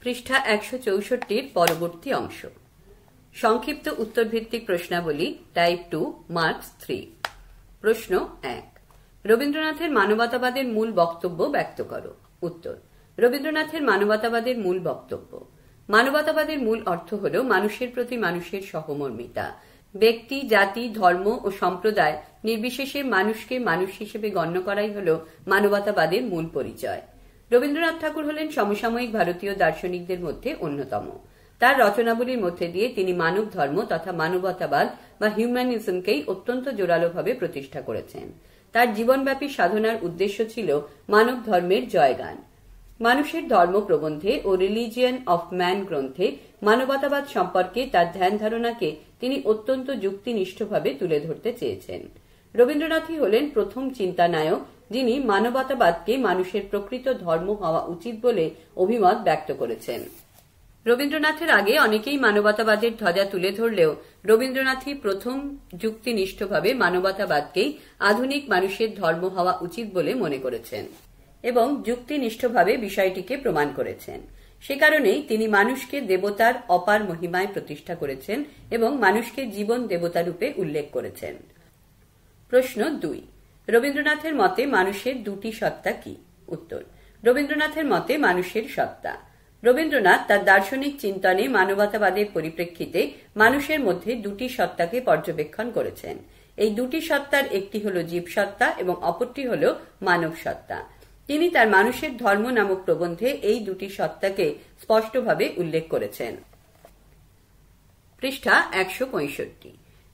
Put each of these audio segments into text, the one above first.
পৃষ্ঠা 164 পরবর্তী অংশ। সংক্ষিপ্ত উত্তরভিত্তিক প্রশ্নাবলী টাইপ 2 মার্কস 3। প্রশ্ন 1, রবীন্দ্রনাথের মানবতাবাদের মূল বক্তব্য ব্যক্ত করো। উত্তর, রবীন্দ্রনাথের মানবতাবাদের মূল বক্তব্য। মানবতাবাদের মূল অর্থ হল মানুষের প্রতি মানুষের সহমর্মিতা। ব্যক্তি, জাতি, ধর্ম ও সম্প্রদায় নির্বিশেষে মানুষকে মানুষ হিসেবে গণ্য করাই হল মানবতাবাদের মূল পরিচয়। রবীন্দ্রনাথ ঠাকুর হলেন সমসাময়িক ভারতীয় দার্শনিকদের মধ্যে অন্যতম। তার রচনাবলীর মধ্যে দিয়ে তিনি মানব ধর্ম তথা মানবতাবাদ বা হিউম্যানিজমকেই অত্যন্ত জোরালোভাবে প্রতিষ্ঠা করেছেন। তার জীবনব্যাপী সাধনার উদ্দেশ্য ছিল মানব ধর্মের জয়গান। মানুষের ধর্ম প্রবন্ধে ও রিলিজিয়ন অফ ম্যান গ্রন্থে মানবতাবাদ সম্পর্কে তার ধ্যান ধারণাকে তিনি অত্যন্ত যুক্তিনিষ্ঠভাবে তুলে ধরতে চেয়েছেন। রবীন্দ্রনাথই হলেন প্রথম চিন্তানায়ক যিনি মানবতাবাদকে মানুষের প্রকৃত ধর্ম হওয়া উচিত বলে অভিমত ব্যক্ত করেছেন। রবীন্দ্রনাথের আগে অনেকেই মানবতাবাদের ধ্বজা তুলে ধরলেও রবীন্দ্রনাথই প্রথম যুক্তিনিষ্ঠভাবে মানবতাবাদকেই আধুনিক মানুষের ধর্ম হওয়া উচিত বলে মনে করেছেন এবং যুক্তিনিষ্ঠভাবে বিষয়টিকে প্রমাণ করেছেন। সে কারণেই তিনি মানুষকে দেবতার অপার মহিমায় প্রতিষ্ঠা করেছেন এবং মানুষকে জীবন দেবতা রূপে উল্লেখ করেছেন। প্রশ্ন 2, রবীন্দ্রনাথের মতে মানুষের দুটি সত্তা কি? উত্তর, রবীন্দ্রনাথের মতে মানুষের সত্তা। রবীন্দ্রনাথ তার দার্শনিক চিন্তনে মানবতাবাদের পরিপ্রেক্ষিতে মানুষের মধ্যে দুটি সত্তাকে পর্যবেক্ষণ করেছেন। এই দুটি সত্তার একটি হল জীব সত্তা এবং অপরটি হল মানব সত্তা। তিনি তার মানুষের ধর্ম নামক প্রবন্ধে এই দুটি সত্তাকে স্পষ্টভাবে উল্লেখ করেছেন। পৃষ্ঠা 165,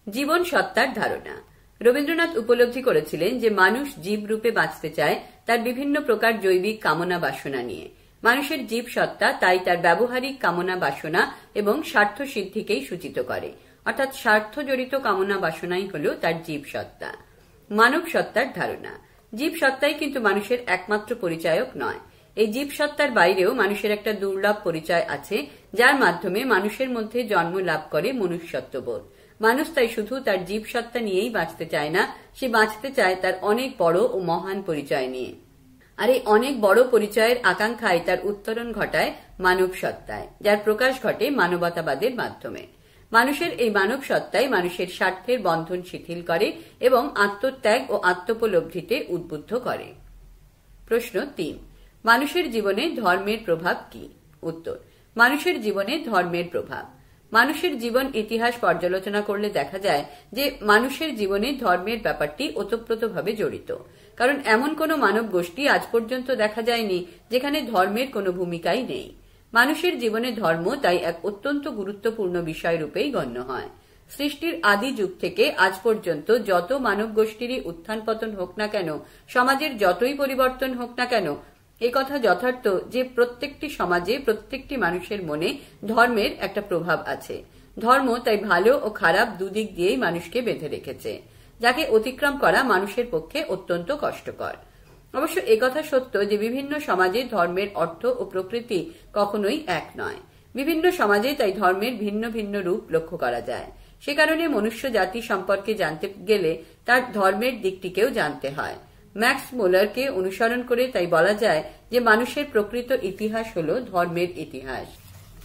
জীবন সত্তার ধারণা। রবীন্দ্রনাথ উপলব্ধি করেছিলেন যে মানুষ জীব রূপে বাঁচতে চায় তার বিভিন্ন প্রকার জৈবিক কামনা বাসনা নিয়ে। মানুষের জীব সত্তা তাই তার ব্যবহারিক কামনা বাসনা এবং স্বার্থ সিদ্ধিকেই সূচিত করে, অর্থাৎ স্বার্থ জড়িত কামনা বাসনাই হল তার জীব সত্তা। মানব সত্তার ধারণা। জীব সত্তাই কিন্তু মানুষের একমাত্র পরিচায়ক নয়। এই জীব সত্তার বাইরেও মানুষের একটা দুর্লভ পরিচয় আছে, যার মাধ্যমে মানুষের মধ্যে জন্ম লাভ করে মনুষ্যত্ববোধ। মানুষ তাই শুধু তার জীব সত্তা নিয়েই বাঁচতে চায় না, সে বাঁচতে চায় তার অনেক বড় ও মহান পরিচয় নিয়ে। আর এই অনেক বড় পরিচয়ের আকাঙ্ক্ষায় তার উত্তরণ ঘটায় মানব সত্তায়, যার প্রকাশ ঘটে মানবতাবাদের মাধ্যমে। মানুষের এই মানব সত্তাই মানুষের স্বার্থের বন্ধন শিথিল করে এবং আত্মত্যাগ ও আত্মোপলব্ধিতে উদ্বুদ্ধ করে। প্রশ্ন 3, মানুষের জীবনে ধর্মের প্রভাব কি? উত্তর, মানুষের জীবনে ধর্মের প্রভাব। মানুষের জীবন ইতিহাস পর্যালোচনা করলে দেখা যায় যে মানুষের জীবনে ধর্মের ব্যাপারটি ওতপ্রোতভাবে জড়িত। কারণ এমন কোনো মানব গোষ্ঠী আজ পর্যন্ত দেখা যায়নি যেখানে ধর্মের কোনো ভূমিকাই নেই। মানুষের জীবনে ধর্ম তাই এক অত্যন্ত গুরুত্বপূর্ণ বিষয় রূপেই গণ্য হয়। সৃষ্টির আদি যুগ থেকে আজ পর্যন্ত যত মানব গোষ্ঠীরই উত্থান পতন হোক না কেন, সমাজের যতই পরিবর্তন হোক না কেন, একথা যথার্থ যে প্রত্যেকটি সমাজে প্রত্যেকটি মানুষের মনে ধর্মের একটা প্রভাব আছে। ধর্ম তাই ভালো ও খারাপ দুদিক দিয়েই মানুষকে বেঁধে রেখেছে, যাকে অতিক্রম করা মানুষের পক্ষে অত্যন্ত কষ্টকর। অবশ্য একথা সত্য যে বিভিন্ন সমাজে ধর্মের অর্থ ও প্রকৃতি কখনোই এক নয়। বিভিন্ন সমাজে তাই ধর্মের ভিন্ন ভিন্ন রূপ লক্ষ্য করা যায়। সে কারণে মনুষ্য জাতি সম্পর্কে জানতে গেলে তার ধর্মের দিকটিকেও জানতে হয়। ম্যাক্স মুলারকে অনুসরণ করে তাই বলা যায় যে মানুষের প্রকৃত ইতিহাস হল ধর্মের ইতিহাস।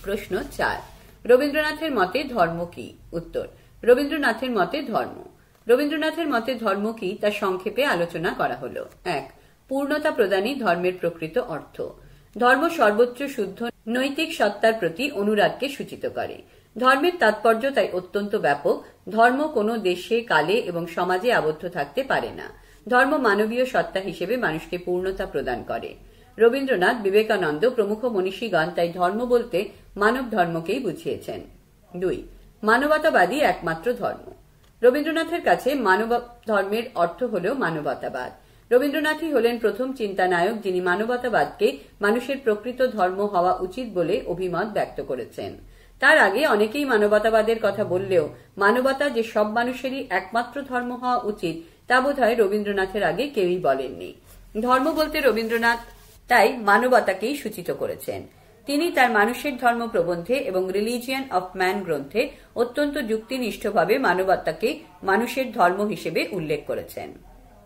প্রশ্ন 4, রবীন্দ্রনাথের মতে ধর্ম কি? উত্তর, রবীন্দ্রনাথের মতে ধর্ম। রবীন্দ্রনাথের মতে ধর্ম কি তা সংক্ষেপে আলোচনা করা হল। 1, পূর্ণতা প্রদানই ধর্মের প্রকৃত অর্থ। ধর্ম সর্বোচ্চ শুদ্ধ নৈতিক সত্তার প্রতি অনুরাগকে সূচিত করে। ধর্মের তাৎপর্য তাই অত্যন্ত ব্যাপক। ধর্ম কোনো দেশে, কালে এবং সমাজে আবদ্ধ থাকতে পারে না। ধর্ম মানবীয় সত্তা হিসেবে মানুষকে পূর্ণতা প্রদান করে। রবীন্দ্রনাথ, বিবেকানন্দ প্রমুখ মনীষীগণ তাই ধর্ম বলতে মানব ধর্মকেই বুঝিয়েছেন। 2, মানবতাবাদী একমাত্র ধর্ম। রবীন্দ্রনাথের কাছে মানব ধর্মের অর্থ হল মানবতাবাদ। রবীন্দ্রনাথই হলেন প্রথম চিন্তানায়ক যিনি মানবতাবাদকে মানুষের প্রকৃত ধর্ম হওয়া উচিত বলে অভিমত ব্যক্ত করেছেন। তার আগে অনেকেই মানবতাবাদের কথা বললেও মানবতা যে সব মানুষেরই একমাত্র ধর্ম হওয়া উচিত তা বোধহয় রবীন্দ্রনাথের আগে কেউই বলেননি। ধর্ম বলতে রবীন্দ্রনাথ তাই মানবতাকেই সূচিত করেছেন। তিনি তার মানুষের ধর্ম প্রবন্ধে এবং রিলিজিয়ন অফ ম্যান গ্রন্থে অত্যন্ত যুক্তিনিষ্ঠভাবে মানবতাকে মানুষের ধর্ম হিসেবে উল্লেখ করেছেন।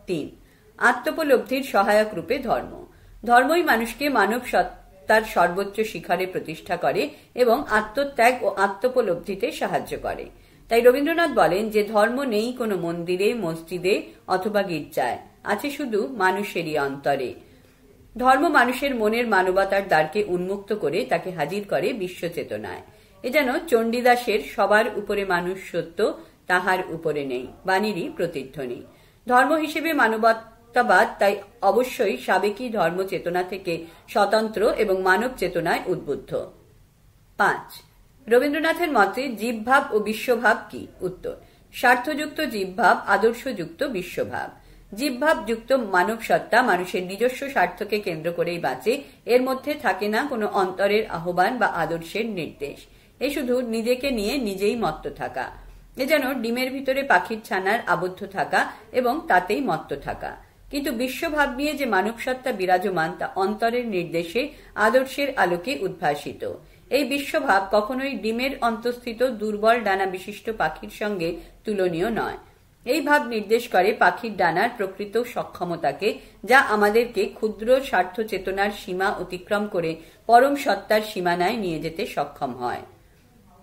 3, আত্মোপলব্ধির সহায়ক রূপে ধর্ম। ধর্মই মানুষকে মানব সত্যতার সর্বোচ্চ শিখরে প্রতিষ্ঠা করে এবং আত্মত্যাগ ও আত্মোপলব্ধিতে সাহায্য করে। তাই রবীন্দ্রনাথ বলেন যে ধর্ম নেই কোনো মন্দিরে, মসজিদে অথবা গির্জায়, আছে শুধু মানুষেরই অন্তরে। ধর্ম মানুষের মনের মানবতার দ্বারকে উন্মুক্ত করে তাকে হাজির করে বিশ্ব চেতনায়। এ যেন চণ্ডীদাসের সবার উপরে মানুষ সত্য, তাহার উপরে নেই বাণীরই প্রতিধ্বনি। ধর্ম হিসেবে মানবতাবাদ তাই অবশ্যই সাবেকি ধর্ম চেতনা থেকে স্বতন্ত্র এবং মানব চেতনায় উদ্বুদ্ধ। 5. রবীন্দ্রনাথের মতে জীবভাব ও বিশ্বভাব কি? উত্তর: স্বার্থযুক্ত জীবভাব, আদর্শযুক্ত বিশ্বভাব। জীবভাবযুক্ত মানব সত্তা মানুষের নিজস্ব স্বার্থকে কেন্দ্র করেই বাঁচে। এর মধ্যে থাকে না কোনো অন্তরের আহ্বান বা আদর্শের নির্দেশ। এ শুধু নিজেকে নিয়ে নিজেই মত্ত থাকা। এ যেন ডিমের ভিতরে পাখির ছানার আবদ্ধ থাকা এবং তাতেই মত্ত থাকা। কিন্তু বিশ্বভাব নিয়ে যে মানব সত্তা বিরাজমান তা অন্তরের নির্দেশে, আদর্শের আলোকে উদ্ভাসিত। এই বিশ্বভাব কখনোই ডিমের অন্তঃস্থিত দুর্বল ডানা বিশিষ্ট পাখির সঙ্গে তুলনীয় নয়। এই ভাব নির্দেশ করে পাখির ডানার প্রকৃত সক্ষমতাকে, যা আমাদেরকে ক্ষুদ্র স্বার্থ চেতনার সীমা অতিক্রম করে পরম সত্তার সীমানায় নিয়ে যেতে সক্ষম হয়।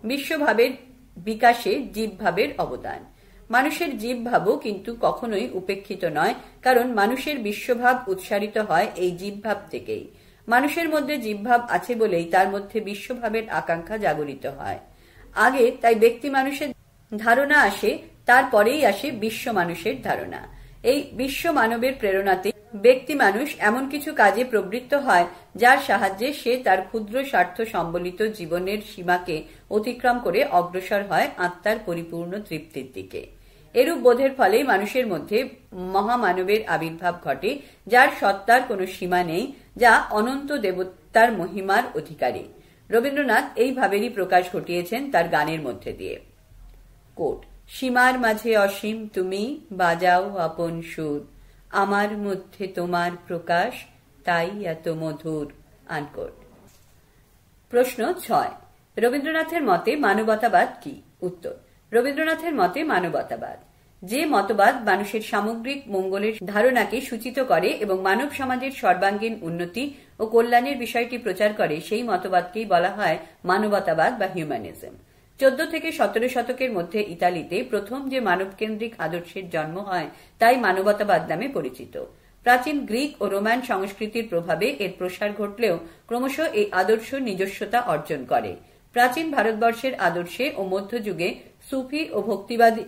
বিশ্বভাবের বিকাশে জীবভাবের অবদান। মানুষের জীবভাবও কিন্তু কখনোই উপেক্ষিত নয়, কারণ মানুষের বিশ্বভাব উৎসারিত হয় এই জীবভাব থেকেই। মানুষের মধ্যে জীবভাব আছে বলেই তার মধ্যে বিশ্বভাবের আকাঙ্ক্ষা জাগরিত হয়। আগে তাই ব্যক্তি মানুষের ধারণা আসে, তারপরেই আসে বিশ্ব মানুষের ধারণা। এই বিশ্ব মানবের প্রেরণাতে ব্যক্তি মানুষ এমন কিছু কাজে প্রবৃত্ত হয় যার সাহায্যে সে তার ক্ষুদ্র স্বার্থ সম্বলিত জীবনের সীমাকে অতিক্রম করে অগ্রসর হয় আত্মার পরিপূর্ণ তৃপ্তির দিকে। এরূপ বোধের ফলে মানুষের মধ্যে মহামানবের আবির্ভাব ঘটে, যার সত্তার কোনো সীমা নেই, যা অনন্ত দেবতার মহিমার অধিকারী। রবীন্দ্রনাথ এই ভাবেরই প্রকাশ ঘটিয়েছেন তার গানের মধ্যে দিয়ে। কোট: সীমার মাঝে অসীম তুমি, বাজাও আপন সুর, আমার মধ্যে তোমার প্রকাশ, তাই এত মধুর। আনকোট। প্রশ্ন 6. রবীন্দ্রনাথের মতে মানবতাবাদ কি? উত্তর: রবীন্দ্রনাথের মতে মানবতাবাদ যে মতবাদ মানুষের সামগ্রিক মঙ্গলের ধারণাকে সূচিত করে এবং মানব সমাজের সর্বাঙ্গীন উন্নতি ও কল্যাণের বিষয়টি প্রচার করে, সেই মতবাদকেই বলা হয় মানবতাবাদ বা হিউম্যানিজম। 14 থেকে 17 শতকের মধ্যে ইতালিতে প্রথম যে মানবকেন্দ্রিক আদর্শের জন্ম হয় তাই মানবতাবাদ নামে পরিচিত। প্রাচীন গ্রিক ও রোমান সংস্কৃতির প্রভাবে এর প্রসার ঘটলেও ক্রমশ এই আদর্শ নিজস্বতা অর্জন করে। প্রাচীন ভারতবর্ষের আদর্শে ও মধ্যযুগে সুফি ও ভক্তিবাদী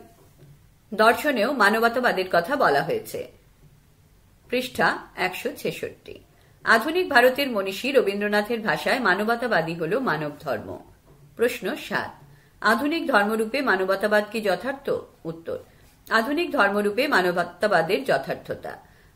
দর্শনেও মানবতাবাদের কথা বলা হয়েছে। পৃষ্ঠা 166। আধুনিক ভারতের মনীষী রবীন্দ্রনাথের ভাষায় মানবতাবাদী হল মানব ধর্ম। প্রশ্ন 7. আধুনিক ধর্মরূপে মানবতাবাদ কি যথার্থ? উত্তর: আধুনিক ধর্মরূপে মানবতাবাদের যথার্থতা।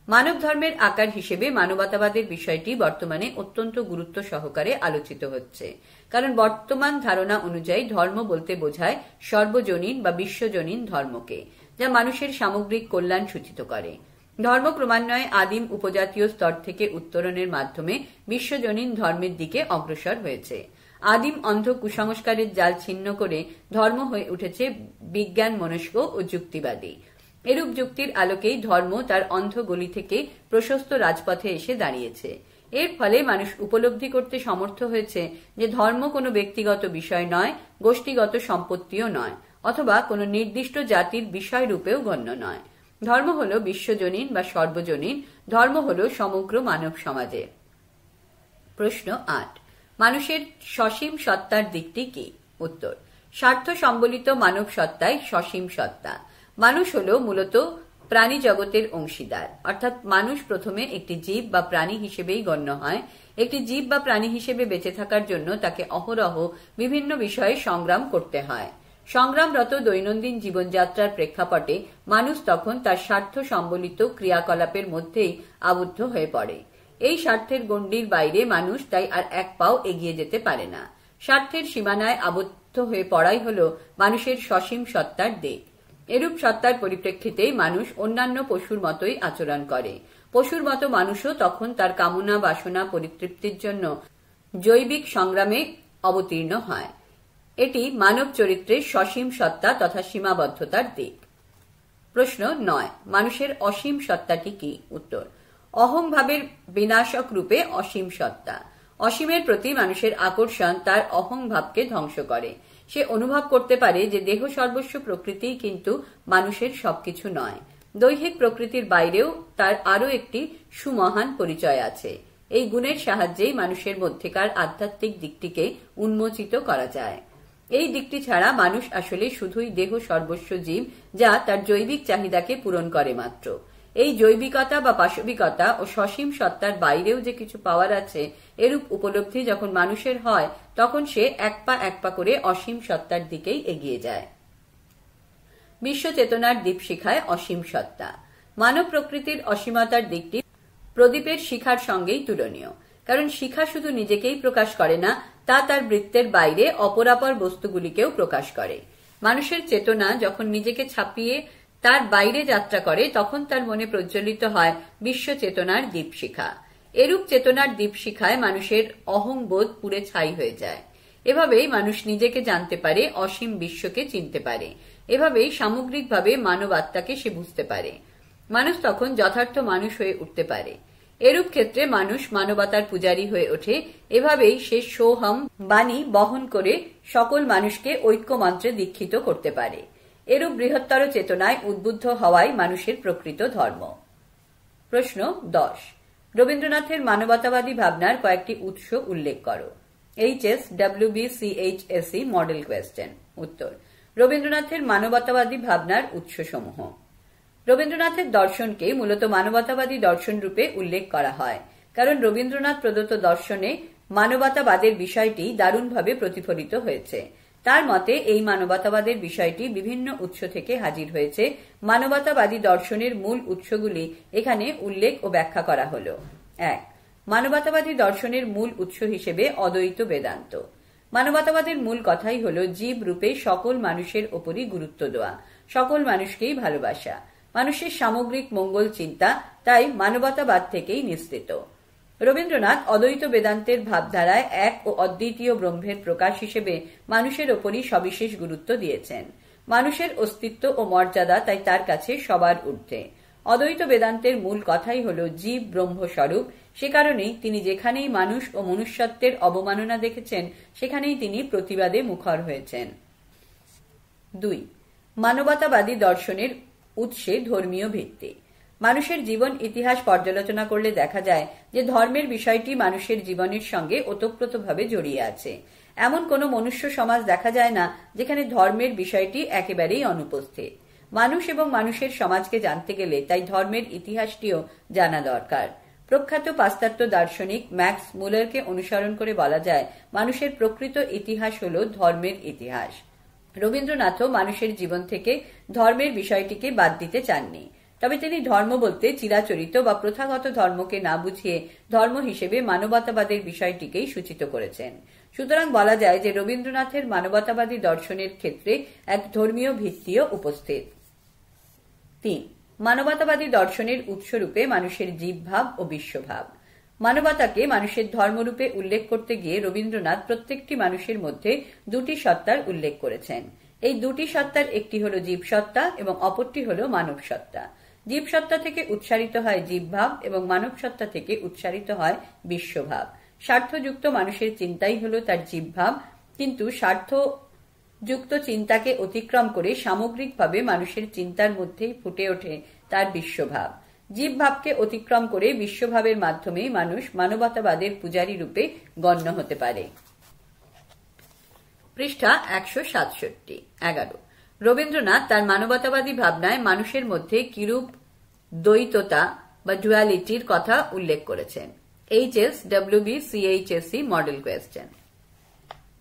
মানব ধর্মের আকার হিসেবে মানবতাবাদের বিষয়টি বর্তমানে অত্যন্ত গুরুত্ব সহকারে আলোচিত হচ্ছে, কারণ বর্তমান ধারণা অনুযায়ী ধর্ম বলতে বোঝায় সর্বজনীন বা বিশ্বজনীন ধর্মকে, যা মানুষের সামগ্রিক কল্যাণ সূচিত করে। ধর্ম ক্রমান্বয়ে আদিম উপজাতীয় স্তর থেকে উত্তরণের মাধ্যমে বিশ্বজনীন ধর্মের দিকে অগ্রসর হয়েছে। আদিম অন্ধ কুসংস্কারের জাল ছিন্ন করে ধর্ম হয়ে উঠেছে বিজ্ঞান মনস্ক ও যুক্তিবাদী। এরূপ যুক্তির আলোকেই ধর্ম তার অন্ধ গলি থেকে প্রশস্ত রাজপথে এসে দাঁড়িয়েছে। এর ফলে মানুষ উপলব্ধি করতে সমর্থ হয়েছে যে ধর্ম কোনো ব্যক্তিগত বিষয় নয়, গোষ্ঠীগত সম্পত্তিও নয়, অথবা কোনো নির্দিষ্ট জাতির বিষয় রূপেও গণ্য নয়। ধর্ম হল বিশ্বজনীন বা সর্বজনীন, ধর্ম হল সমগ্র মানব সমাজের। প্রশ্ন 8. মানুষের সসীম সত্তার দিকটি কি? উত্তর: স্বার্থ সম্বলিত মানব সত্তাই সসীম সত্তা। মানুষ হল মূলত প্রাণী জগতের অংশীদার, অর্থাৎ মানুষ প্রথমে একটি জীব বা প্রাণী হিসেবেই গণ্য হয়। একটি জীব বা প্রাণী হিসেবে বেঁচে থাকার জন্য তাকে অহরহ বিভিন্ন বিষয়ে সংগ্রাম করতে হয়। সংগ্রামরত দৈনন্দিন জীবনযাত্রার প্রেক্ষাপটে মানুষ তখন তার স্বার্থ সম্বলিত ক্রিয়াকলাপের মধ্যেই আবদ্ধ হয়ে পড়ে। এই স্বার্থের গণ্ডির বাইরে মানুষ তাই আর এক পাও এগিয়ে যেতে পারে না। স্বার্থের সীমানায় আবদ্ধ হয়ে পড়াই হল মানুষের সসীম সত্তার দিক। এরূপ সত্তার পরিপ্রেক্ষিতেই মানুষ অন্যান্য পশুর মতোই আচরণ করে। পশুর মতো মানুষও তখন তার কামনা বাসনা পরিতৃপ্তির জন্য জৈবিক সংগ্রামে অবতীর্ণ হয়। এটি মানব চরিত্রের সসীম সত্তা তথা সীমাবদ্ধতার দিক। প্রশ্ন 9. মানুষের অসীম সত্তাটি কি? উত্তর: অহংভাবের বিনাশক রূপে অসীম সত্তা। অসীমের প্রতি মানুষের আকর্ষণ তার অহংভাবকে ধ্বংস করে। সে অনুভব করতে পারে যে দেহ সর্বস্ব প্রকৃতিই কিন্তু মানুষের সবকিছু নয়। দৈহিক প্রকৃতির বাইরেও তার আরও একটি সুমহান পরিচয় আছে। এই গুণের সাহায্যেই মানুষের মধ্যেকার আধ্যাত্মিক দিকটিকে উন্মোচিত করা যায়। এই দিকটি ছাড়া মানুষ আসলে শুধুই দেহ সর্বস্ব জীব, যা তার জৈবিক চাহিদাকে পূরণ করে মাত্র। এই জৈবিকতা বা পাশবিকতা ও সসীম সত্তার বাইরেও যে কিছু পাওয়ার আছে, এরূপ উপলব্ধি যখন মানুষের হয়, তখন সে এক পা করে অসীম সত্তার দিকেই এগিয়ে যায়। বিশ্ব চেতনার দীপশিখায় অসীম সত্তা। মানব প্রকৃতির অসীমতার দিকটি প্রদীপের শিখার সঙ্গেই তুলনীয়। কারণ শিখা শুধু নিজেকেই প্রকাশ করে না, তা তার বৃত্তের বাইরে অপরাপর বস্তুগুলিকেও প্রকাশ করে। মানুষের চেতনা যখন নিজেকে ছাপিয়ে তার বাইরে যাত্রা করে, তখন তার মনে প্রজ্বলিত হয় বিশ্ব চেতনার দীপশিখা। এরূপ চেতনার দীপশিখায় মানুষের অহংবোধ পুড়ে ছাই হয়ে যায়। এভাবেই মানুষ নিজেকে জানতে পারে, অসীম বিশ্বকে চিনতে পারে। এভাবেই সামগ্রিকভাবে মানব আত্মাকে সে বুঝতে পারে। মানুষ তখন যথার্থ মানুষ হয়ে উঠতে পারে। এরূপ ক্ষেত্রে মানুষ মানবতার পূজারী হয়ে ওঠে। এভাবেই সে সোহম বাণী বহন করে সকল মানুষকে ঐক্যমন্ত্রে দীক্ষিত করতে পারে। এরূপ বৃহত্তর চেতনায় উদ্বুদ্ধ হওয়াই মানুষের প্রকৃত ধর্ম। প্রশ্ন 10। রবীন্দ্রনাথের মানবতাবাদী ভাবনার কয়েকটি উৎস উল্লেখ করো। HSWBCHSE model question. উত্তর: রবীন্দ্রনাথের মানবতাবাদী ভাবনার উৎসসমূহ। রবীন্দ্রনাথের দর্শনকে মূলত মানবতাবাদী দর্শন রূপে উল্লেখ করা হয়, কারণ রবীন্দ্রনাথ প্রদত্ত দর্শনে মানবতাবাদের বিষয়টি দারুণভাবে প্রতিফলিত হয়েছে। তার মতে এই মানবতাবাদের বিষয়টি বিভিন্ন উৎস থেকে হাজির হয়েছে। মানবতাবাদী দর্শনের মূল উৎসগুলি এখানে উল্লেখ ও ব্যাখ্যা করা হল। 1. মানবতাবাদী দর্শনের মূল উৎস হিসেবে অদ্বৈত বেদান্ত। মানবতাবাদের মূল কথাই হল জীব রূপে সকল মানুষের ওপরই গুরুত্ব দেওয়া, সকল মানুষকেই ভালোবাসা, মানুষের সামগ্রিক মঙ্গল চিন্তা, তাই মানবতাবাদ থেকেই নিঃসৃত। রবীন্দ্রনাথ অদ্বৈত বেদান্তের ভাবধারায় এক ও অদ্বিতীয় ব্রহ্মের প্রকাশ হিসেবে মানুষের ওপরই সবিশেষ গুরুত্ব দিয়েছেন। মানুষের অস্তিত্ব ও মর্যাদা তাই তার কাছে সবার ঊর্ধ্বে। অদ্বৈত বেদান্তের মূল কথাই হল জীব ব্রহ্মস্বরূপ। সে কারণেই তিনি যেখানেই মানুষ ও মনুষ্যত্বের অবমাননা দেখেছেন, সেখানেই তিনি প্রতিবাদে মুখর হয়েছেন। 2. মানবতাবাদী দর্শনের উৎসে ধর্মীয় ভিত্তি। মানুষের জীবন ইতিহাস পর্যালোচনা করলে দেখা যায় যে ধর্মের বিষয়টি মানুষের জীবনের সঙ্গে ওতপ্রোতভাবে জড়িয়ে আছে। এমন কোনো মনুষ্য সমাজ দেখা যায় না যেখানে ধর্মের বিষয়টি একেবারেই অনুপস্থিত। মানুষ এবং মানুষের সমাজকে জানতে গেলে তাই ধর্মের ইতিহাসটিও জানা দরকার। প্রখ্যাত পাশ্চাত্য দার্শনিক ম্যাক্স মুলারকে অনুসরণ করে বলা যায়, মানুষের প্রকৃত ইতিহাস হল ধর্মের ইতিহাস। রবীন্দ্রনাথও মানুষের জীবন থেকে ধর্মের বিষয়টিকে বাদ দিতে চাননি। তবে তিনি ধর্ম বলতে চিরাচরিত বা প্রথাগত ধর্মকে না বুঝিয়ে ধর্ম হিসেবে মানবতাবাদের বিষয়টিকেই সূচিত করেছেন। সুতরাং বলা যায় যে রবীন্দ্রনাথের মানবতাবাদী দর্শনের ক্ষেত্রে এক ধর্মীয় ভিত্তিও উপস্থিত। 3. মানবতাবাদী দর্শনের উৎসরূপে মানুষের জীবভাব ও বিশ্বভাব। মানবতাকে মানুষের ধর্মরূপে উল্লেখ করতে গিয়ে রবীন্দ্রনাথ প্রত্যেকটি মানুষের মধ্যে দুটি সত্তার উল্লেখ করেছেন। এই দুটি সত্তার একটি হল জীবসত্তা এবং অপরটি হল মানব সত্তা। জীবসত্তা থেকে উৎসারিত হয় জীবভাব এবং মানব সত্তা থেকে উৎসারিত হয় বিশ্বভাব। স্বার্থযুক্ত মানুষের চিন্তাই হল তার জীবভাব, কিন্তু স্বার্থযুক্ত চিন্তাকে অতিক্রম করে সামগ্রিকভাবে মানুষের চিন্তার মধ্যেই ফুটে ওঠে তার বিশ্বভাব। জীবভাবকে অতিক্রম করে বিশ্বভাবের মাধ্যমেই মানুষ মানবতাবাদের পূজারী রূপে গণ্য হতে পারে। পৃষ্ঠা 167। 11. রবীন্দ্রনাথ তার মানবতাবাদী ভাবনায় মানুষের মধ্যে কিরূপ দ্বৈততা বা ডুয়ালিটির কথা উল্লেখ করেছেন। HSWBCHSE model question.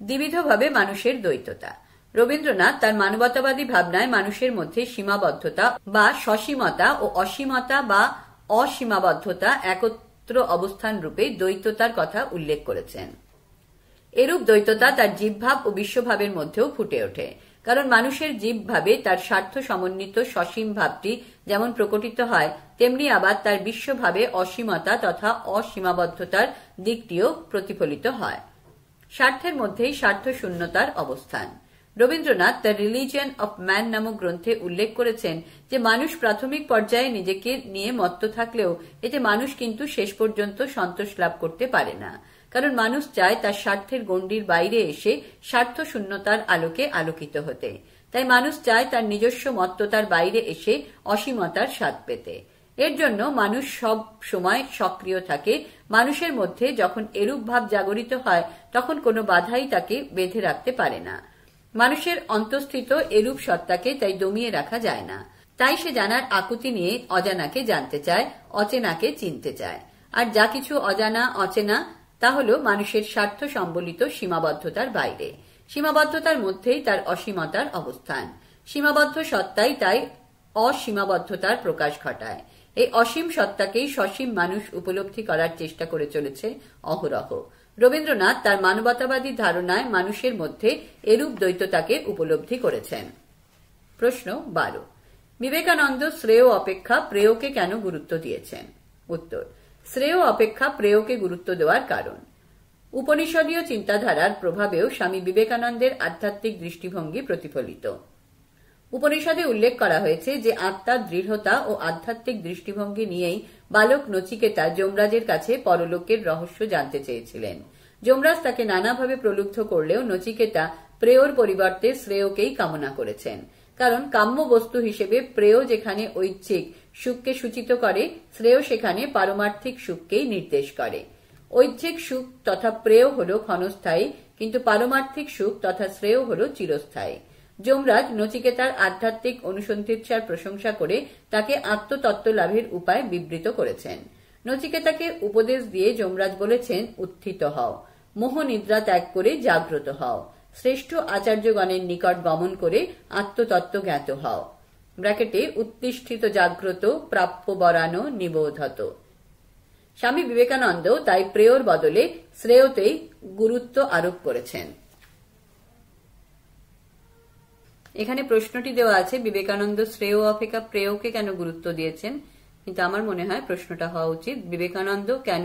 দ্বিবিধভাবে মানুষের দ্বৈততা। রবীন্দ্রনাথ তার মানবতাবাদী ভাবনায় মানুষের মধ্যে সীমাবদ্ধতা বা সসীমতা ও অসীমতা বা অসীমাবদ্ধতা একত্র অবস্থান রূপে দ্বৈততার কথা উল্লেখ করেছেন। এরূপ দ্বৈততা তার জীবভাব ও বিশ্বভাবের মধ্যেও ফুটে ওঠে, কারণ মানুষের জীবভাবে তার স্বার্থ সমন্বিত সসীম ভাবটি যেমন প্রকটিত হয়, তেমনি আবার তার বিশ্বভাবে অসীমতা তথা অসীমাবদ্ধতার দিকটিও প্রতিফলিত হয়। স্বার্থের মধ্যেই স্বার্থ শূন্যতার অবস্থান। Rabindranath the religion of man নামক গ্রন্থে উল্লেখ করেছেন যে মানুষ প্রাথমিক পর্যায়ে নিজেকে নিয়ে মত্ত থাকলেও এতে মানুষ কিন্তু শেষ পর্যন্ত সন্তোষ লাভ করতে পারে না। কারণ মানুষ চায় তার স্বার্থের গণ্ডির বাইরে এসে স্বার্থ শূন্যতার আলোকে আলোকিত হতে। তাই মানুষ চায় তার নিজস্ব মত্ততার বাইরে এসে অসীমতার স্বাদ পেতে। এর জন্য মানুষ সব সময় সক্রিয় থাকে। মানুষের মধ্যে যখন এরূপ ভাব জাগরিত হয় তখন কোনো বাধাই তাকে বেঁধে রাখতে পারে না। মানুষের অন্তঃস্থিত এরূপ সত্তাকে তাই দমিয়ে রাখা যায় না। তাই সে জানার আকুতি নিয়ে অজানাকে জানতে চায়, অচেনাকে চিনতে চায়। আর যা কিছু অজানা অচেনা তা হল মানুষের স্বার্থ সম্বলিত সীমাবদ্ধতার বাইরে। সীমাবদ্ধতার মধ্যেই তার অসীমতার অবস্থান। সীমাবদ্ধ সত্তাই তাই অসীমাবদ্ধতার প্রকাশ ঘটায়। এই অসীম সত্তাকেই সসীম মানুষ উপলব্ধি করার চেষ্টা করে চলেছে অহরহ। রবীন্দ্রনাথ তার মানবতাবাদী ধারণায় মানুষের মধ্যে এরূপ দ্বৈততাকে উপলব্ধি করেছেন। প্রশ্ন 12। বিবেকানন্দ শ্রেয় অপেক্ষা প্রেয়কে কেন গুরুত্ব দিয়েছেন? উত্তর: শ্রেয় অপেক্ষা প্রেয়কে গুরুত্ব দেওয়ার কারণ উপনিষদীয় চিন্তাধারার প্রভাবেও স্বামী বিবেকানন্দের আধ্যাত্মিক দৃষ্টিভঙ্গি প্রতিফলিত। উপনিষদে উল্লেখ করা হয়েছে যে আত্মার দৃঢ়তা ও আধ্যাত্মিক দৃষ্টিভঙ্গি নিয়েই বালক নচিকেতা যমরাজের কাছে পরলোকের রহস্য জানতে চেয়েছিলেন। যমরাজ তাকে নানাভাবে প্রলুব্ধ করলেও নচিকেতা প্রেয়র পরিবর্তে শ্রেয়কেই কামনা করেছেন। কারণ কাম্য বস্তু হিসেবে প্রেয় যেখানে ঐচ্ছিক সুখকে সূচিত করে, শ্রেয় সেখানে পারমার্থিক সুখকেই নির্দেশ করে। ঐচ্ছিক সুখ তথা প্রেয় হল ক্ষণস্থায়ী, কিন্তু পারমার্থিক সুখ তথা শ্রেয় হল চিরস্থায়ী। যমরাজ নচিকেতার আধ্যাত্মিক অনুসন্ধিৎসার প্রশংসা করে তাকে আত্মতত্ত্ব লাভের উপায় বিবৃত করেছেন। নচিকেতাকে উপদেশ দিয়ে যমরাজ বলেছেন, উত্থিত হও, মোহ নিদ্রা ত্যাগ করে জাগ্রত হও, শ্রেষ্ঠ আচার্যগণের নিকট গমন করে আত্মতত্ত্ব জ্ঞাত হও। ব্র্যাকেটে উত্তিষ্ঠিত জাগ্রত প্রাপ্য বরানো নিবোধত। স্বামী বিবেকানন্দ তাই প্রেয়র বদলে শ্রেয়তেই গুরুত্ব আরোপ করেছেন। এখানে প্রশ্নটি দেওয়া আছে, বিবেকানন্দ শ্রেয় অপেক্ষা প্রেয়কে কেন গুরুত্ব দিয়েছেন, কিন্তু আমার মনে হয় প্রশ্নটা হওয়া উচিত, বিবেকানন্দ কেন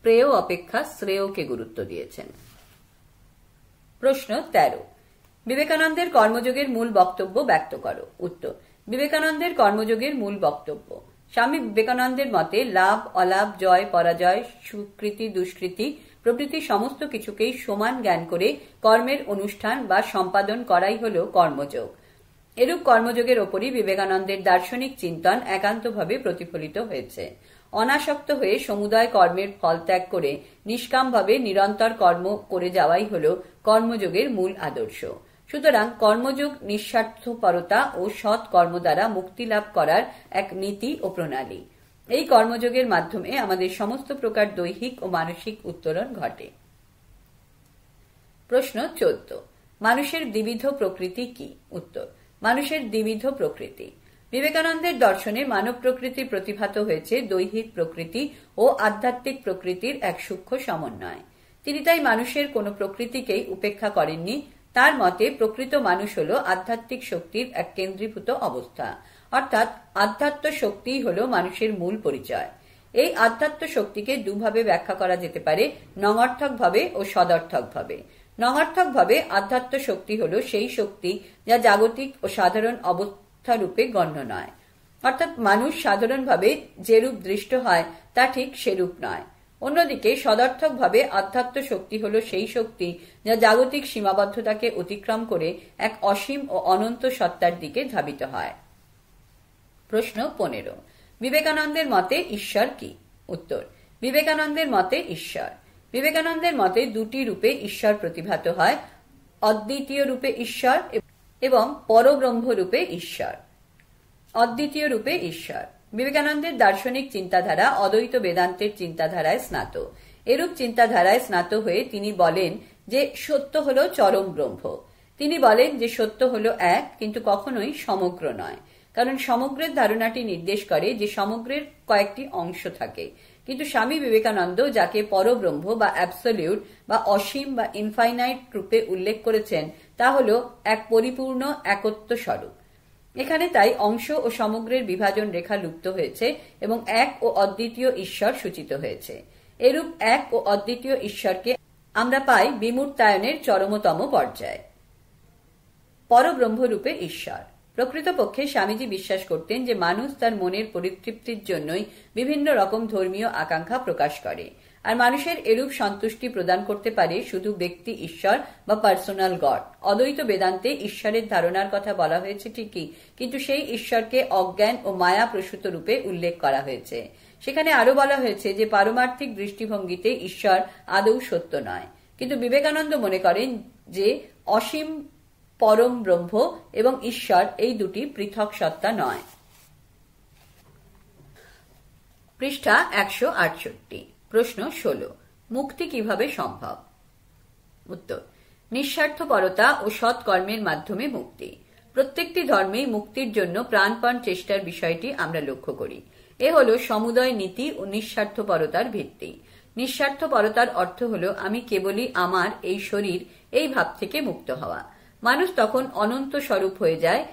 প্রেয় অপেক্ষা শ্রেয়কে গুরুত্ব দিয়েছেন। প্রশ্ন 13। বিবেকানন্দের কর্মযোগের মূল বক্তব্য ব্যক্ত করো। উত্তর: বিবেকানন্দের কর্মযোগের মূল বক্তব্য: স্বামী বিবেকানন্দের মতে লাভ অলাভ, জয় পরাজয়, সুকৃতি দুষ্কৃতি প্রভৃতি সমস্ত কিছুকেই সমান জ্ঞান করে কর্মের অনুষ্ঠান বা সম্পাদন করাই হল কর্মযোগ। এরূপ কর্মযোগের ওপরই বিবেকানন্দের দার্শনিক চিন্তন একান্তভাবে প্রতিফলিত হয়েছে। অনাসক্ত হয়ে সমুদয় কর্মের ফল ত্যাগ করে নিষ্কামভাবে নিরন্তর কর্ম করে যাওয়াই হল কর্মযোগের মূল আদর্শ। সুতরাং কর্মযোগ নিঃস্বার্থপরতা ও সৎ কর্ম দ্বারা মুক্তি লাভ করার এক নীতি ও প্রণালী। এই কর্মযোগের মাধ্যমে আমাদের সমস্ত প্রকার দৈহিক ও মানসিক উত্তরণ ঘটে। প্রশ্ন 14। মানুষের দ্বিবিধ প্রকৃতি কি? উত্তর: মানুষের দ্বিবিধ প্রকৃতি: বিবেকানন্দের দর্শনে মানব প্রকৃতি প্রতিভাত হয়েছে দৈহিক প্রকৃতি ও আধ্যাত্মিক প্রকৃতির এক সূক্ষ্ম সমন্বয়। তিনি তাই মানুষের কোনো প্রকৃতিকেই উপেক্ষা করেননি। তার মতে প্রকৃত মানুষ হল আধ্যাত্মিক শক্তির এক কেন্দ্রীভূত অবস্থা, অর্থাৎ আধ্যাত্ম শক্তিই হল মানুষের মূল পরিচয়। এই আধ্যাত্ম শক্তিকে দুভাবে ব্যাখ্যা করা যেতে পারে, নঙর্থকভাবে ও সদর্থকভাবে। নঙর্থকভাবে আধ্যাত্ম শক্তি হল সেই শক্তি যা জাগতিক ও সাধারণ অবস্থা রূপে গণ্য নয়, অর্থাৎ মানুষ সাধারণভাবে যেরূপ দৃষ্ট হয় তা ঠিক সেরূপ নয়। অন্যদিকে সদর্থকভাবে আধ্যাত্ম শক্তি হল সেই শক্তি যা জাগতিক সীমাবদ্ধতাকে অতিক্রম করে এক অসীম ও অনন্ত সত্তার দিকে ধাবিত হয়। প্রশ্ন 15। বিবেকানন্দের মতে ঈশ্বর কি? উত্তর: বিবেকানন্দের মতে ঈশ্বর: বিবেকানন্দের মতে দুটি রূপে ঈশ্বর প্রতিভাত হয়, অদ্বিতীয় রূপে ঈশ্বর এবং পরব্রহ্ম রূপে ঈশ্বর। অদ্বিতীয় রূপে ঈশ্বর। বিবেকানন্দের দার্শনিক চিন্তাধারা অদ্বৈত বেদান্তের চিন্তাধারায় স্নাত। এরূপ চিন্তাধারায় স্নাত হয়ে তিনি বলেন যে সত্য হল চরম ব্রহ্ম। তিনি বলেন যে সত্য হল এক, কিন্তু কখনোই সমগ্র নয়, কারণ সমগ্রের ধারণাটি নির্দেশ করে যে সমগ্রের কয়েকটি অংশ থাকে। কিন্তু স্বামী বিবেকানন্দ যাকে পরব্রহ্ম বা অ্যাবসলিউট বা অসীম বা ইনফাইনাইট রূপে উল্লেখ করেছেন তা হল এক পরিপূর্ণ একত্ব স্বরূপ। এখানে তাই অংশ ও সমগ্রের বিভাজন রেখা লুপ্ত হয়েছে এবং এক ও অদ্বিতীয় ঈশ্বর সূচিত হয়েছে। এরূপ এক ও অদ্বিতীয় ঈশ্বরকে আমরা পাই বিমূর্তায়নের চরমতম পর্যায়ে, পরব্রহ্মরূপে ঈশ্বর। প্রকৃতপক্ষে স্বামীজি বিশ্বাস করতেন যে মানুষ তার মনের পরিতৃপ্তির জন্যই বিভিন্ন রকম ধর্মীয় আকাঙ্ক্ষা প্রকাশ করে। আর মানুষের এরূপ সন্তুষ্টি প্রদান করতে পারে শুধু ব্যক্তি ঈশ্বর বা পার্সোনাল গড। অদ্বৈত বেদান্তে ঈশ্বরের ধারণার কথা বলা হয়েছে ঠিকই, কিন্তু সেই ঈশ্বরকে অজ্ঞান ও মায়া প্রসূত রূপে উল্লেখ করা হয়েছে। সেখানে আরো বলা হয়েছে যে পারমার্থিক দৃষ্টিভঙ্গিতে ঈশ্বর আদৌ সত্য নয়, কিন্তু বিবেকানন্দ মনে করেন যে অসীম পরম ব্রহ্ম এবং ঈশ্বর এই দুটি পৃথক সত্তা নয়। পৃষ্ঠা 168। প্রশ্ন 16। মুক্তি কিভাবে সম্ভব? উত্তর: নিঃস্বার্থপরতা ও সৎ কর্মের মাধ্যমে মুক্তি। প্রত্যেকটি ধর্মেই মুক্তির জন্য প্রাণপণ চেষ্টার বিষয়টি আমরা লক্ষ্য করি। এ হল সমুদয় নীতি ও নিঃস্বার্থপরতার ভিত্তি। নিঃস্বার্থপরতার অর্থ হল আমি কেবলই আমার এই শরীর এই ভাব থেকে মুক্ত হওয়া। মানুষ তখন অনন্ত স্বরূপ হয়ে যায়।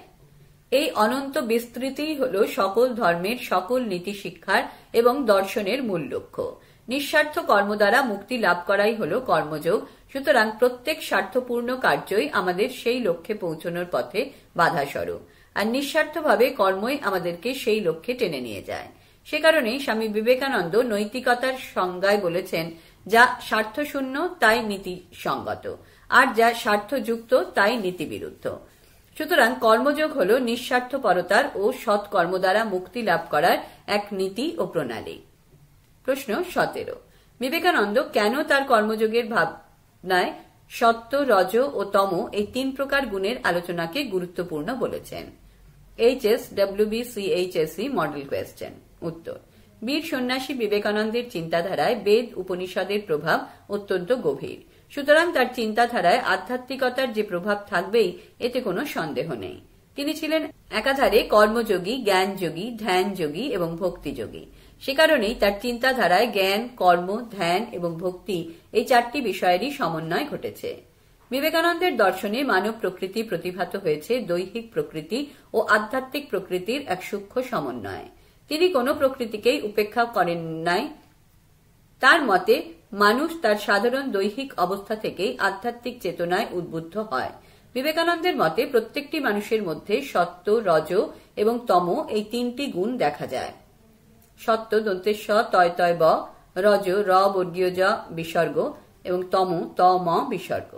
এই অনন্ত বিস্তৃতি হল সকল ধর্মের সকল নীতি শিক্ষার এবং দর্শনের মূল লক্ষ্য। নিঃস্বার্থ কর্ম দ্বারা মুক্তি লাভ করাই হল কর্মযোগ। সুতরাং প্রত্যেক স্বার্থপূর্ণ কার্যই আমাদের সেই লক্ষ্যে পৌঁছানোর পথে বাধাস্বরূপ, আর নিঃস্বার্থভাবে কর্মই আমাদেরকে সেই লক্ষ্যে টেনে নিয়ে যায়। সে কারণেই স্বামী বিবেকানন্দ নৈতিকতার সংজ্ঞায় বলেছেন, যা স্বার্থশূন্য তাই নীতিসঙ্গত, আর যা স্বার্থযুক্ত তাই নীতিবিরুদ্ধ। সুতরাং কর্মযোগ হল নিঃস্বার্থপরতার ও সৎ কর্ম দ্বারা মুক্তি লাভ করার এক নীতি ও প্রণালী। প্রশ্ন 17। বিবেকানন্দ কেন তার কর্মযোগের ভাবনায় সত্য, রজ ও তম এই 3 প্রকার গুণের আলোচনাকে গুরুত্বপূর্ণ বলেছেন? HSWBCHSE model question. উত্তর: বীর সন্ন্যাসী বিবেকানন্দের চিন্তাধারায় বেদ উপনিষদের প্রভাব অত্যন্ত গভীর। সুতরাং তার চিন্তাধারায় আধ্যাত্মিকতার যে প্রভাব থাকবেই এতে কোনো সন্দেহ নেই। তিনি ছিলেন একাধারে কর্মযোগী, জ্ঞানযোগী, ধ্যানযোগী এবং ভক্তিযোগী। সে কারণেই তার চিন্তাধারায় জ্ঞান, কর্ম, ধ্যান এবং ভক্তি এই 4টি বিষয়েরই সমন্বয় ঘটেছে। বিবেকানন্দের দর্শনে মানব প্রকৃতি প্রতিভাত হয়েছে দৈহিক প্রকৃতি ও আধ্যাত্মিক প্রকৃতির এক সূক্ষ্ম সমন্বয়। তিনি কোনো প্রকৃতিকেই উপেক্ষা করেন নাই। তার মতে মানুষ তার সাধারণ দৈহিক অবস্থা থেকেই আধ্যাত্মিক চেতনায় উদ্বুদ্ধ হয়। বিবেকানন্দের মতে প্রত্যেকটি মানুষের মধ্যে সত্য, রজ এবং তম এই 3টি গুণ দেখা যায়। সত্য দন্তেশ তয় তয় ব, রজ র বর্গীয় জ বিসর্গ এবং তম ত ম বিসর্গ।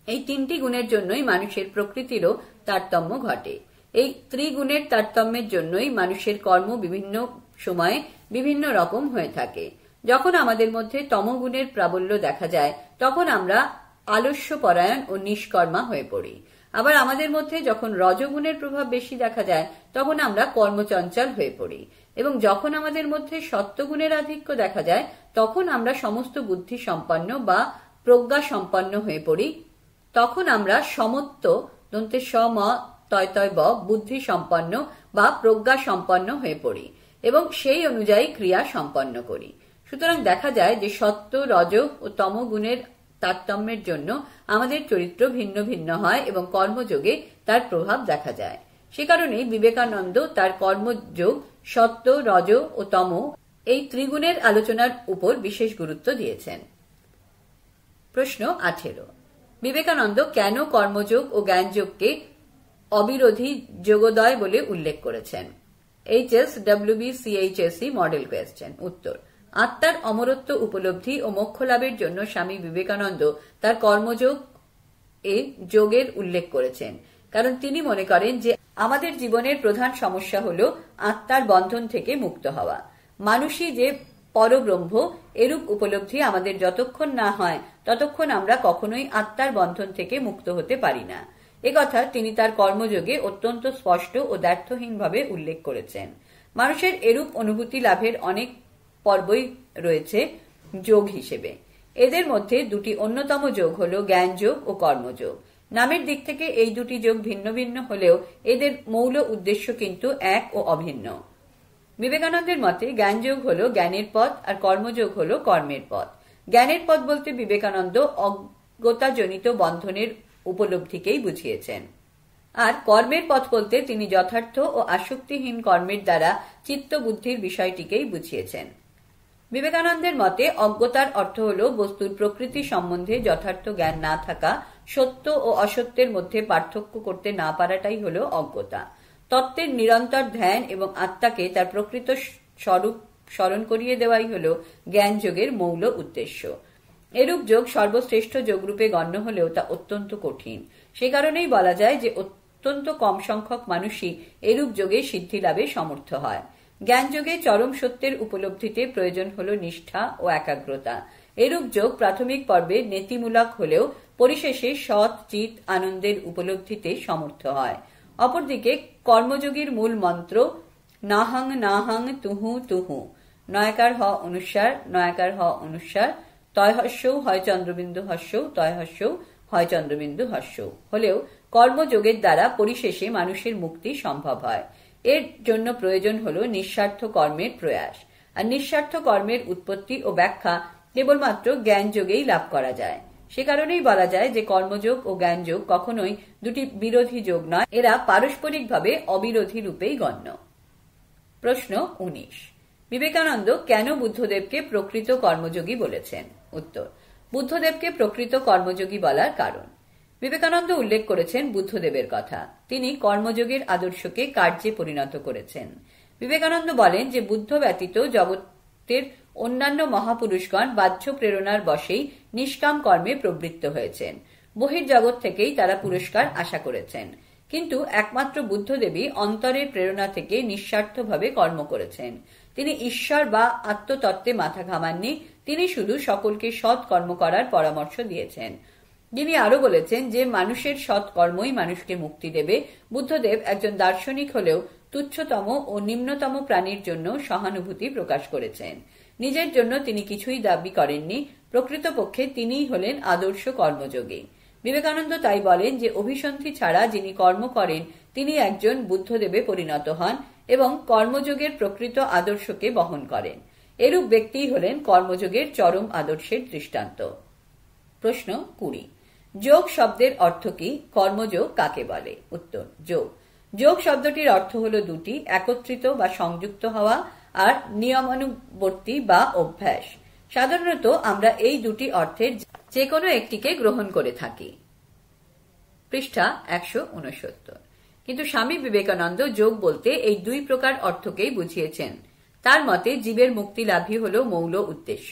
এই 3টি গুণের জন্যই মানুষের প্রকৃতিরও তারতম্য ঘটে। এই ত্রিগুণের তারতম্যের জন্যই মানুষের কর্ম বিভিন্ন সময়ে বিভিন্ন রকম হয়ে থাকে। যখন আমাদের মধ্যে তমগুণের প্রাবল্য দেখা যায় তখন আমরা আলস্যপরায়ণ ও নিষ্কর্মা হয়ে পড়ি। আবার আমাদের মধ্যে যখন রজগুণের প্রভাব বেশি দেখা যায় তখন আমরা কর্মচঞ্চল হয়ে পড়ি, এবং যখন আমাদের মধ্যে সত্যগুণের আধিক্য দেখা যায় তখন আমরা সমস্ত বুদ্ধি সম্পন্ন বা প্রজ্ঞা সম্পন্ন হয়ে পড়ি। তখন আমরা সমত্ব দন্তে সম তয় তয় ব বুদ্ধি সম্পন্ন বা প্রজ্ঞা সম্পন্ন হয়ে পড়ি এবং সেই অনুযায়ী ক্রিয়া সম্পন্ন করি। সুতরাং দেখা যায় যে সত্য, রজ ও তম গুণের তারতম্যের জন্য আমাদের চরিত্র ভিন্ন ভিন্ন হয় এবং কর্মযোগে তার প্রভাব দেখা যায়। সে কারণেই বিবেকানন্দ তার কর্মযোগ সত্য, রজ ও তম এই ত্রিগুণের আলোচনার উপর বিশেষ গুরুত্ব দিয়েছেন। প্রশ্ন 18। বিবেকানন্দ কেন কর্মযোগ ও জ্ঞানযোগকে অবিরোধী যোগোদয় বলে উল্লেখ করেছেন? HSWBCHSE model question. উত্তর: আত্মার অমরত্ব উপলব্ধি ও মোক্ষ লাভের জন্য স্বামী বিবেকানন্দ তার কর্মযোগ যোগের উল্লেখ করেছেন, কারণ তিনি মনে করেন যে আমাদের জীবনের প্রধান সমস্যা হল আত্মার বন্ধন থেকে মুক্ত হওয়া। মানুষই যে পরব্রহ্ম এরূপ উপলব্ধি আমাদের যতক্ষণ না হয় ততক্ষণ আমরা কখনোই আত্মার বন্ধন থেকে মুক্ত হতে পারি না। একথা তিনি তার কর্মযোগে অত্যন্ত স্পষ্ট ও দ্ব্যর্থহীনভাবে উল্লেখ করেছেন। মানুষের এরূপ অনুভূতি লাভের অনেক পর্বই রয়েছে যোগ হিসেবে। এদের মধ্যে 2টি অন্যতম যোগ হল জ্ঞানযোগ ও কর্মযোগ। নামের দিক থেকে এই 2টি যোগ ভিন্ন ভিন্ন হলেও এদের মূল উদ্দেশ্য কিন্তু এক ও অভিন্ন। বিবেকানন্দের মতে জ্ঞানযোগ হল জ্ঞানের পথ আর কর্মযোগ হল কর্মের পথ। জ্ঞানের পথ বলতে বিবেকানন্দ অজ্ঞতাজনিত বন্ধনের উপলব্ধিকেই বুঝিয়েছেন, আর কর্মের পথ বলতে তিনি যথার্থ ও আসক্তিহীন কর্মের দ্বারা চিত্ত বুদ্ধির বিষয়টিকেই বুঝিয়েছেন। বিবেকানন্দের মতে অজ্ঞতার অর্থ হল বস্তুর প্রকৃতি সম্বন্ধে যথার্থ জ্ঞান না থাকা, সত্য ও অসত্যের মধ্যে পার্থক্য করতে না পারাটাই হল অজ্ঞতা। তত্ত্বের নিরন্তর ধ্যান এবং আত্মাকে তার প্রকৃত স্বরূপ স্মরণ করিয়ে দেওয়াই হল জ্ঞান যোগের মৌল উদ্দেশ্য। এরূপ যোগ সর্বশ্রেষ্ঠ যোগরূপে গণ্য হলেও তা অত্যন্ত কঠিন। সে কারণেই বলা যায় যে অত্যন্ত কম সংখ্যক মানুষই এরূপ যোগে সিদ্ধি লাভে সমর্থ হয়। জ্ঞান যোগে চরম সত্যের উপলব্ধিতে প্রয়োজন হল নিষ্ঠা ও একাগ্রতা। এরূপ যোগ প্রাথমিক পর্বে নেতিমূলক হলেও পরিশেষে সৎ চিত আনন্দের উপলব্ধিতে সমর্থ হয়। অপরদিকে কর্মযোগীর মূল মন্ত্র নাহং নাহং তুহু তুহু, নয়াকার হ অনুসার, নয়াকার হ অনুসার, তয় হস্যৌ হয় চন্দ্রবিন্দু হস্যৌ, তয় হস্যৌ হয় চন্দ্রবিন্দু হস্যৌ হলেও কর্মযোগের দ্বারা পরিশেষে মানুষের মুক্তি সম্ভব হয়। এর জন্য প্রয়োজন হল নিঃস্বার্থ কর্মের প্রয়াস। আর নিঃস্বার্থ কর্মের উৎপত্তি ও ব্যাখ্যা কেবলমাত্র জ্ঞান যোগেই লাভ করা যায়। সে কারণেই বলা যায় যে কর্মযোগ ও জ্ঞানযোগ কখনোই দুটি বিরোধী যোগ নয়, এরা পারস্পরিকভাবে অবিরোধী রূপেই গণ্য। প্রশ্ন 19। বিবেকানন্দ কেন বুদ্ধদেবকে প্রকৃত কর্মযোগী বলেছেন? উত্তর: বুদ্ধদেবকে প্রকৃত কর্মযোগী বলার কারণ। বিবেকানন্দ উল্লেখ করেছেন বুদ্ধদেবের কথা। তিনি কর্মযোগের আদর্শকে কার্যে পরিণত করেছেন। বিবেকানন্দ বলেন যে বুদ্ধ ব্যতীত জগতের অন্যান্য মহাপুরুষগণ বাহ্য প্রেরণার বশেই নিষ্কাম কর্মে প্রবৃত্ত হয়েছেন। বহির্জগৎ থেকেই তারা পুরস্কার আশা করেছেন, কিন্তু একমাত্র বুদ্ধদেবী অন্তরের প্রেরণা থেকে নিঃস্বার্থভাবে কর্ম করেছেন। তিনি ঈশ্বর বা আত্মতত্ত্বে মাথা ঘামাননি, তিনি শুধু সকলকে সৎ কর্ম করার পরামর্শ দিয়েছেন। তিনি আরো বলেছেন যে মানুষের সৎ কর্মই মানুষকে মুক্তি দেবে। বুদ্ধদেব একজন দার্শনিক হলেও তুচ্ছতম ও নিম্নতম প্রাণীর জন্য সহানুভূতি প্রকাশ করেছেন। নিজের জন্য তিনি কিছুই দাবি করেননি। প্রকৃতপক্ষে তিনিই হলেন আদর্শ কর্মযোগী। বিবেকানন্দ তাই বলেন যে অভিসন্ধি ছাড়া যিনি কর্ম করেন তিনি একজন বুদ্ধদেবে পরিণত হন এবং কর্মযোগের প্রকৃত আদর্শকে বহন করেন। এরূপ ব্যক্তিই হলেন কর্মযোগের চরম আদর্শের দৃষ্টান্ত। প্রশ্ন 20। যোগ শব্দের অর্থ কি? কর্মযোগ কাকে বলে? উত্তর: যোগ যোগ শব্দটির অর্থ হল দুটি, একত্রিত বা সংযুক্ত হওয়া আর নিয়মানুবর্তী বা অভ্যাস। সাধারণত আমরা এই দুটি অর্থের যে কোনো একটিকে গ্রহণ করে থাকি। পৃষ্ঠা 169। কিন্তু স্বামী বিবেকানন্দ যোগ বলতে এই দুই প্রকার অর্থকেই বুঝিয়েছেন। তার মতে জীবের মুক্তি লাভই হল মৌল উদ্দেশ্য।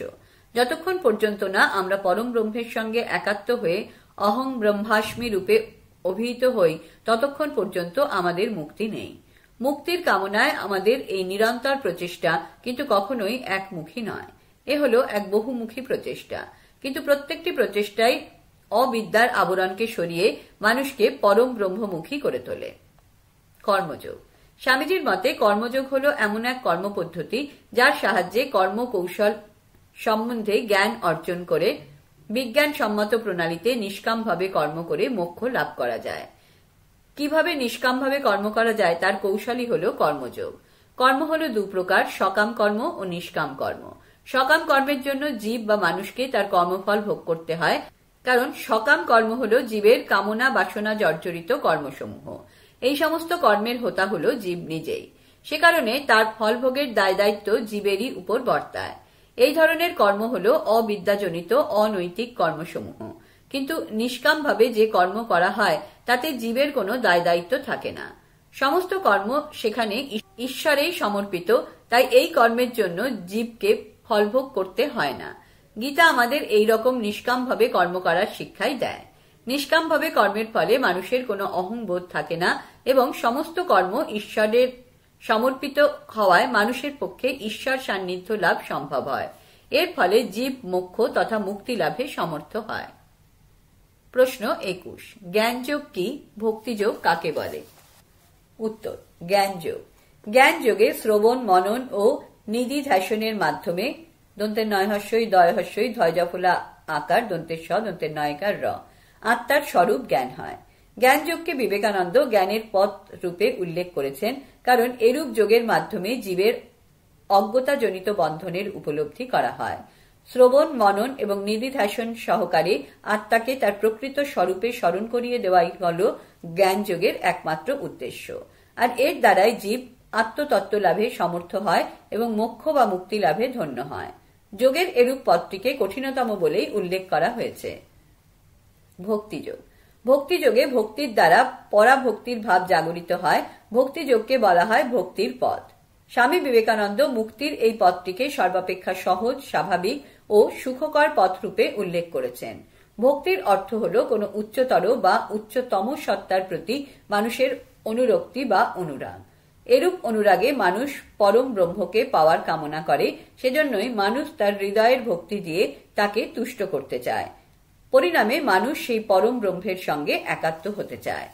যতক্ষণ পর্যন্ত না আমরা পরম ব্রহ্মের সঙ্গে একাত্ম হয়ে অহং ব্রহ্মাস্মি রূপে অভিহিত হই, ততক্ষণ পর্যন্ত আমাদের মুক্তি নেই। মুক্তির কামনায় আমাদের এই নিরন্তর প্রচেষ্টা কিন্তু কখনোই একমুখী নয়। এ হল এক বহুমুখী প্রচেষ্টা, কিন্তু প্রত্যেকটি প্রচেষ্টাই অবিদ্যার আবরণকে সরিয়ে মানুষকে পরম ব্রহ্মমুখী করে তোলে। কর্মযোগ। স্বামীজির মতে কর্মযোগ হল এমন এক কর্মপদ্ধতি যার সাহায্যে কর্মকৌশল সম্বন্ধে জ্ঞান অর্জন করে বিজ্ঞানসম্মত প্রণালীতে নিষ্কামভাবে কর্ম করে মোক্ষ লাভ করা যায়। কিভাবে নিষ্কামভাবে কর্ম করা যায় তার কৌশলই হল কর্মযোগ। কর্ম হল দু প্রকার, সকাম কর্ম ও নিষ্কাম কর্ম। সকাম কর্মের জন্য জীব বা মানুষকে তার কর্মফল ভোগ করতে হয়, কারণ সকাম কর্ম হল জীবের কামনা বাসনা জর্জরিত কর্মসমূহ। এই সমস্ত কর্মের হোতা হল জীব নিজেই। সে কারণে তার ফলভোগের দায় দায়িত্ব জীবেরই উপর বর্তায়। এই ধরনের কর্ম হল অবিদ্যাজনিত অনৈতিক কর্মসমূহ। কিন্তু নিষ্কামভাবে যে কর্ম করা হয় তাতে জীবের কোনো দায় দায়িত্ব থাকে না। সমস্ত কর্ম সেখানে ঈশ্বরেই সমর্পিত, তাই এই কর্মের জন্য জীবকে ফলভোগ করতে হয় না। গীতা আমাদের এই রকম নিষ্কামভাবে কর্ম করার শিক্ষাই দেয়। নিষ্কামভাবে কর্মের ফলে মানুষের কোনো অহংবোধ থাকে না এবং সমস্ত কর্ম ঈশ্বরের সমর্পিত হওয়ায় মানুষের পক্ষে ঈশ্বর সান্নিধ্য লাভ সম্ভব হয়। এর ফলে জীব মোক্ষ তথা মুক্তি লাভে সমর্থ হয়। প্রশ্ন 21। জ্ঞানযোগ কি? ভক্তিযোগ কাকে বলে? উত্তর: জ্ঞানযোগ। জ্ঞানযোগে শ্রবণ, মনন ও নিদিধ্যাসনের মাধ্যমে দন্তের নয় হস্যই দয় হস্যই ধয়জফলা আকার দন্তের স দন্তের নয়কার র আত্মার স্বরূপ জ্ঞান হয়। জ্ঞানযোগকে বিবেকানন্দ জ্ঞানের পথ রূপে উল্লেখ করেছেন, কারণ এরূপ যোগের মাধ্যমে জীবের অজ্ঞতাজনিত বন্ধনের উপলব্ধি করা হয়। শ্রবণ, মনন এবং নিদিধ্যাসন সহকারে আত্মাকে তার প্রকৃত স্বরূপে স্মরণ করিয়ে দেওয়াই হল জ্ঞানযোগের একমাত্র উদ্দেশ্য। আর এর দ্বারাই জীব আত্মতত্ত্ব লাভে সমর্থ হয় এবং মোক্ষ বা মুক্তি লাভে ধন্য হয়। যোগের এরূপ পথটিকে কঠিনতম বলেই উল্লেখ করা হয়েছে। ভক্তিযোগ। ভক্তিযোগে ভক্তির দ্বারা পরাভক্তির ভাব জাগরিত হয়। ভক্তিযোগকে বলা হয় ভক্তির পথ। স্বামী বিবেকানন্দ মুক্তির এই পথটিকে সর্বাপেক্ষা সহজ, স্বাভাবিক ও সুখকর পথ রূপে উল্লেখ করেছেন। ভক্তির অর্থ হল কোনো উচ্চতর বা উচ্চতম সত্তার প্রতি মানুষের অনুরক্তি বা অনুরাগ। এরূপ অনুরাগে মানুষ পরম ব্রহ্মকে পাওয়ার কামনা করে, সেজন্যই মানুষ তার হৃদয়ের ভক্তি দিয়ে তাকে তুষ্ট করতে চায়। পরিণামে মানুষ সেই পরম ব্রহ্মের সঙ্গে একাত্ম হতে চায়।